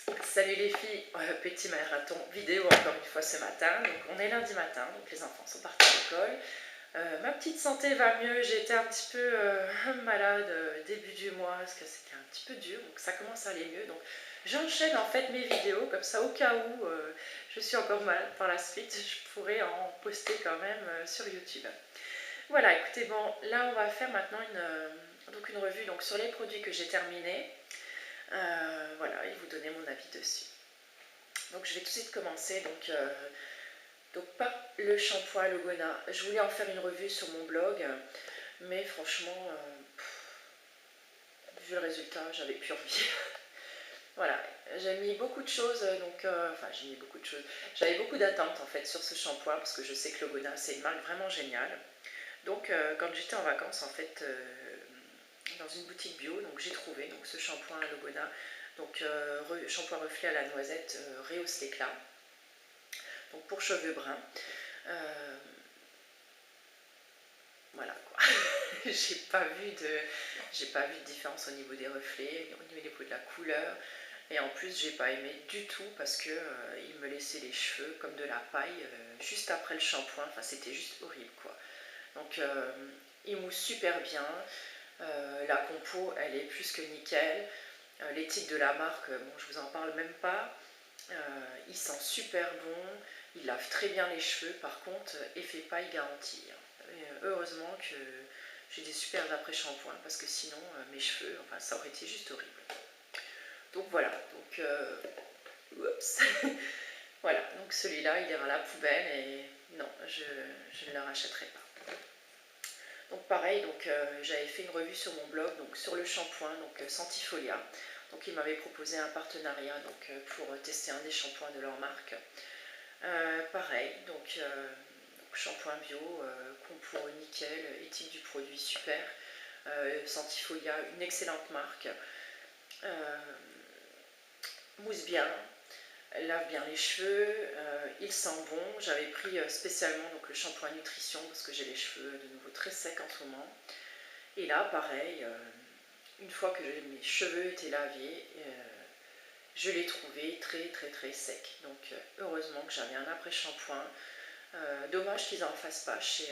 Salut les filles, petit marathon vidéo encore une fois ce matin. Donc on est lundi matin, donc les enfants sont partis à l'école. Ma petite santé va mieux, j'ai été un petit peu malade début du mois parce que c'était un petit peu dur, donc ça commence à aller mieux. Donc j'enchaîne en fait mes vidéos comme ça au cas où je suis encore malade par la suite, je pourrais en poster quand même sur YouTube. Voilà, écoutez, bon là on va faire maintenant une revue donc, sur les produits que j'ai terminés. Voilà, et vous donner mon avis dessus. Donc je vais tout de suite commencer donc par le shampoing Logona. Je voulais en faire une revue sur mon blog, mais franchement, vu le résultat, j'avais plus envie. Voilà, j'ai mis beaucoup de choses, enfin j'ai mis beaucoup de choses. J'avais beaucoup d'attentes en fait sur ce shampoing parce que je sais que Logona c'est une marque vraiment géniale. Donc quand j'étais en vacances en fait dans une boutique bio, donc j'ai trouvé donc ce shampoing Logona, donc shampoing reflet à la noisette rehausse l'éclat. Donc pour cheveux bruns. Euh, voilà quoi. j'ai pas vu de différence au niveau des reflets, au niveau de la couleur. Et en plus, j'ai pas aimé du tout parce que il me laissait les cheveux comme de la paille juste après le shampoing. Enfin, c'était juste horrible quoi. Donc, il mousse super bien. La compo, elle est plus que nickel. Les titres de la marque, bon, je vous en parle même pas. Il sent super bon, il lave très bien les cheveux, par contre, effet paille garanti. Heureusement que j'ai des super après-shampoings parce que sinon mes cheveux, enfin ça aurait été juste horrible. Donc voilà, oups. Voilà, donc celui-là il ira à la poubelle et non, je ne le rachèterai pas. Donc pareil, j'avais fait une revue sur mon blog donc sur le shampoing donc Santifolia. Donc ils m'avaient proposé un partenariat pour tester un des shampoings de leur marque. Pareil, shampoing bio, compo nickel, éthique du produit super, Santifolia, une excellente marque, mousse bien, lave bien les cheveux, il sent bon. J'avais pris spécialement le shampoing nutrition parce que j'ai les cheveux de nouveau très secs en ce moment. Et là, pareil, une fois que mes cheveux étaient lavés, je l'ai trouvé très très très sec. Donc heureusement que j'avais un après-shampoing. Dommage qu'ils n'en fassent pas chez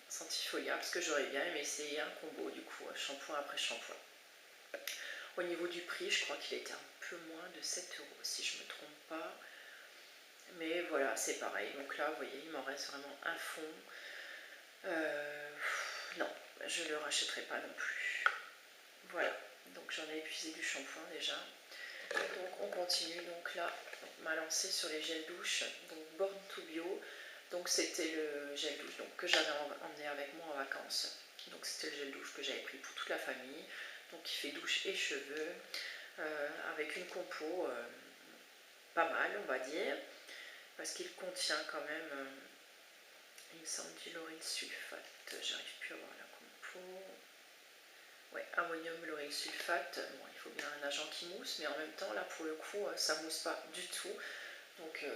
Santifolia parce que j'aurais bien aimé essayer un combo du coup, shampoing après shampoing. Au niveau du prix, je crois qu'il était un peu moins de 7 € si je ne me trompe pas. Mais voilà, c'est pareil. Donc là, vous voyez, il m'en reste vraiment un fond. Non, je ne le rachèterai pas non plus. Voilà, donc j'en ai épuisé du shampoing déjà. Donc on continue, donc là, on m'a lancé sur les gels douche, donc Born to Bio. Donc c'était le gel douche que j'avais emmené avec moi en vacances. Donc c'était le gel douche que j'avais pris pour toute la famille. Donc il fait douche et cheveux, avec une compo pas mal on va dire, parce qu'il contient quand même, il me semble du lauryl sulfate, j'arrive plus à voir la compo. Ouais, ammonium lauryl sulfate, bon, il faut bien un agent qui mousse, mais en même temps là pour le coup ça mousse pas du tout. Donc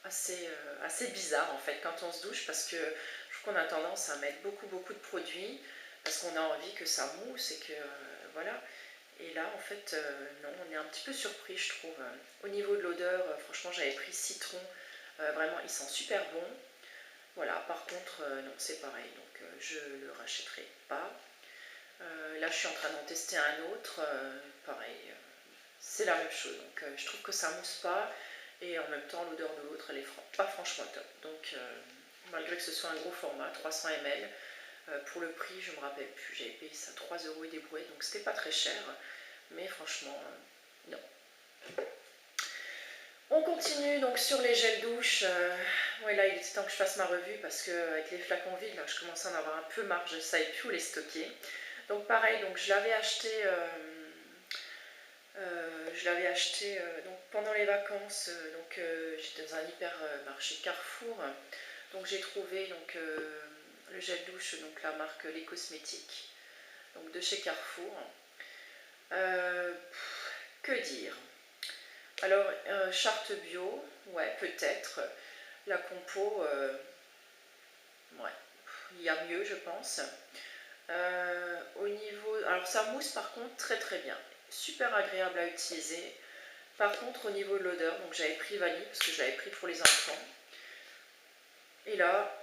assez bizarre en fait quand on se douche parce que je trouve qu'on a tendance à mettre beaucoup de produits parce qu'on a envie que ça mousse et que voilà. Et là en fait non, on est un petit peu surpris je trouve. Au niveau de l'odeur, franchement j'avais pris citron, vraiment il sent super bon. Voilà, par contre non c'est pareil, donc je le rachèterai pas. Là je suis en train d'en tester un autre, pareil, c'est la même chose, donc je trouve que ça mousse pas et en même temps l'odeur de l'autre elle est pas franchement top. Donc malgré que ce soit un gros format, 300 ml, pour le prix je me rappelle plus, j'avais payé ça 3 € et des brouettes, donc c'était pas très cher, mais franchement non. On continue donc sur les gels douche. Ouais, là il était temps que je fasse ma revue parce que avec les flacons vides là, je commençais à en avoir un peu marre, je ne savais plus où les stocker. Donc pareil, donc je l'avais acheté donc, pendant les vacances, j'étais dans un hypermarché Carrefour, donc j'ai trouvé le gel douche, donc la marque Les Cosmétiques, donc de chez Carrefour. Euh, que dire? Alors charte bio, ouais peut-être. La compo, ouais, il y a mieux je pense. Au niveau, alors ça mousse par contre très très bien, super agréable à utiliser. Par contre, au niveau de l'odeur, donc j'avais pris vanille parce que je l'avais pris pour les enfants. Et là,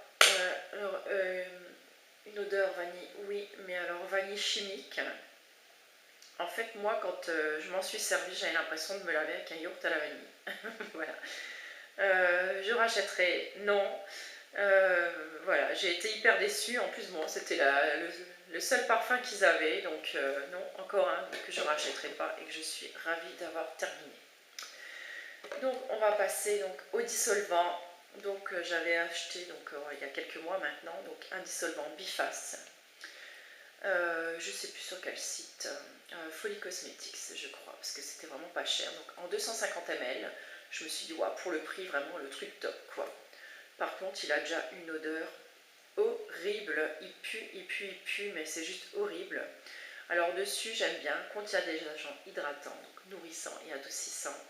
une odeur vanille, oui, mais alors vanille chimique. En fait, moi, quand je m'en suis servie, j'avais l'impression de me laver avec un yaourt à la vanille. Voilà. Je rachèterai, non. Voilà, j'ai été hyper déçue. En plus, bon, c'était le seul parfum qu'ils avaient. Donc, non, encore un que je ne rachèterai pas et que je suis ravie d'avoir terminé. Donc, on va passer donc, au dissolvant. Donc, j'avais acheté donc, il y a quelques mois maintenant donc, un dissolvant biface. Je ne sais plus sur quel site, Folie Cosmetics je crois, parce que c'était vraiment pas cher. Donc en 250 ml, je me suis dit, ouais, pour le prix, vraiment le truc top quoi. Par contre, il a déjà une odeur horrible, il pue, mais c'est juste horrible. Alors dessus, j'aime bien, contient des agents hydratants, donc nourrissants et adoucissants.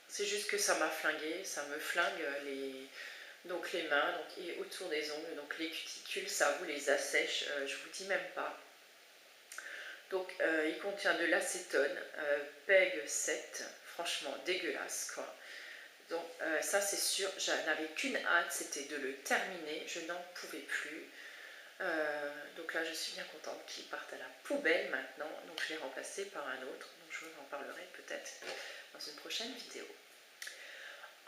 C'est juste que ça m'a flingué, ça me flingue donc les mains donc, et autour des ongles, donc les cuticules, ça vous les assèche, je vous dis même pas. Donc il contient de l'acétone, PEG 7, franchement dégueulasse quoi. Donc ça c'est sûr, je n'avais qu'une hâte, c'était de le terminer, je n'en pouvais plus. Donc là je suis bien contente qu'il parte à la poubelle maintenant, donc je l'ai remplacé par un autre, donc je vous en parlerai peut-être dans une prochaine vidéo.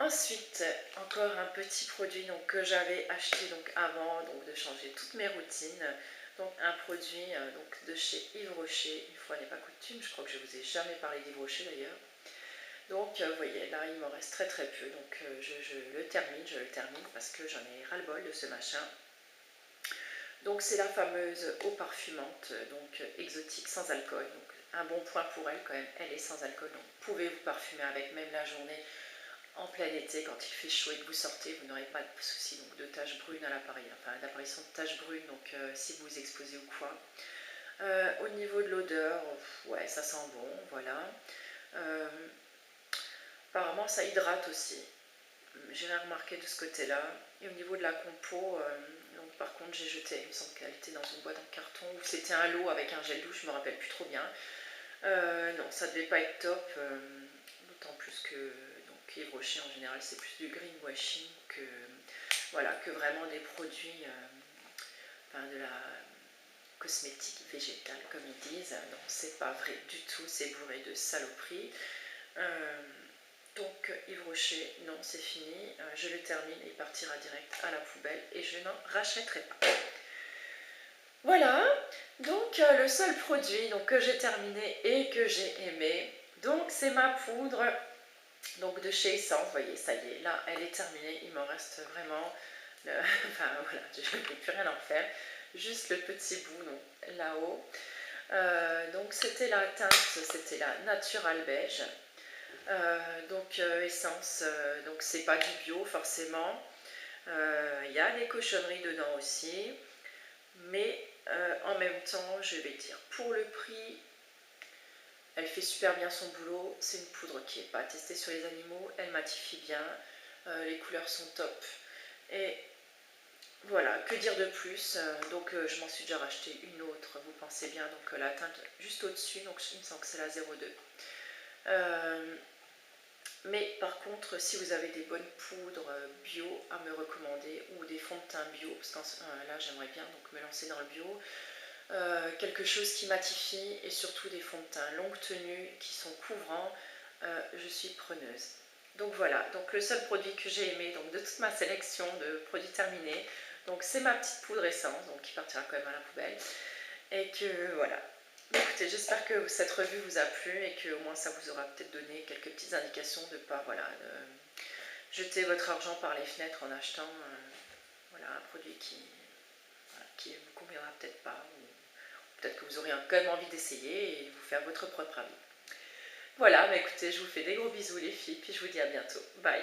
Ensuite, encore un petit produit donc, que j'avais acheté donc, avant donc, de changer toutes mes routines. Donc un produit donc, de chez Yves Rocher, une fois n'est pas coutume, je crois que je ne vous ai jamais parlé d'Yves Rocher d'ailleurs. Donc vous voyez, là il m'en reste très très peu, donc je le termine parce que j'en ai ras-le-bol de ce machin. Donc c'est la fameuse eau parfumante, donc exotique sans alcool. Donc un bon point pour elle quand même, elle est sans alcool, donc vous pouvez vous parfumer avec même la journée. En plein été, quand il fait chaud et que vous sortez, vous n'aurez pas de soucis de taches brunes à l'appareil, enfin d'apparition de taches brunes, donc si vous vous exposez ou quoi. Au niveau de l'odeur, ouais, ça sent bon, voilà. Apparemment, ça hydrate aussi. J'ai rien remarqué de ce côté-là. Et au niveau de la compo, donc par contre, j'ai jeté, il me semble qu'elle était dans une boîte en carton, ou c'était un lot avec un gel douche, je me rappelle plus trop bien. Non, ça devait pas être top, d'autant plus que Yves Rocher en général c'est plus du greenwashing que, voilà, que vraiment des produits, enfin de la cosmétique végétale comme ils disent. Non, c'est pas vrai du tout, c'est bourré de saloperies. Donc Yves Rocher, non, c'est fini, je le termine, il partira direct à la poubelle et je n'en rachèterai pas. Voilà, donc le seul produit donc, que j'ai terminé et que j'ai aimé, donc c'est ma poudre donc de chez Essence, vous voyez, ça y est, là elle est terminée, il m'en reste vraiment, enfin voilà, je ne peux plus rien en faire, juste le petit bout là-haut. Donc c'était la teinte, c'était la Natural Beige, donc Essence, donc c'est pas du bio forcément, il y a des cochonneries dedans aussi, mais en même temps, je vais dire, pour le prix, elle fait super bien son boulot. C'est une poudre qui n'est pas testée sur les animaux, elle matifie bien, les couleurs sont top. Et voilà, que dire de plus. Donc je m'en suis déjà racheté une autre, vous pensez bien, donc la teinte juste au-dessus, donc il me semble que c'est la 02. Mais par contre, si vous avez des bonnes poudres bio à me recommander ou des fonds de teint bio, parce que là j'aimerais bien donc, me lancer dans le bio, quelque chose qui matifie et surtout des fonds de teint longue tenue qui sont couvrants, je suis preneuse. Donc voilà, donc le seul produit que j'ai aimé donc de toute ma sélection de produits terminés, donc c'est ma petite poudre essence, donc qui partira quand même à la poubelle, et que voilà. Écoutez, j'espère que cette revue vous a plu et que au moins ça vous aura peut-être donné quelques petites indications de ne pas voilà, jeter votre argent par les fenêtres en achetant voilà, un produit qui vous conviendra peut-être pas, ou peut-être que vous aurez quand même envie d'essayer et vous faire votre propre avis. Voilà, bah écoutez, je vous fais des gros bisous les filles, puis je vous dis à bientôt. Bye!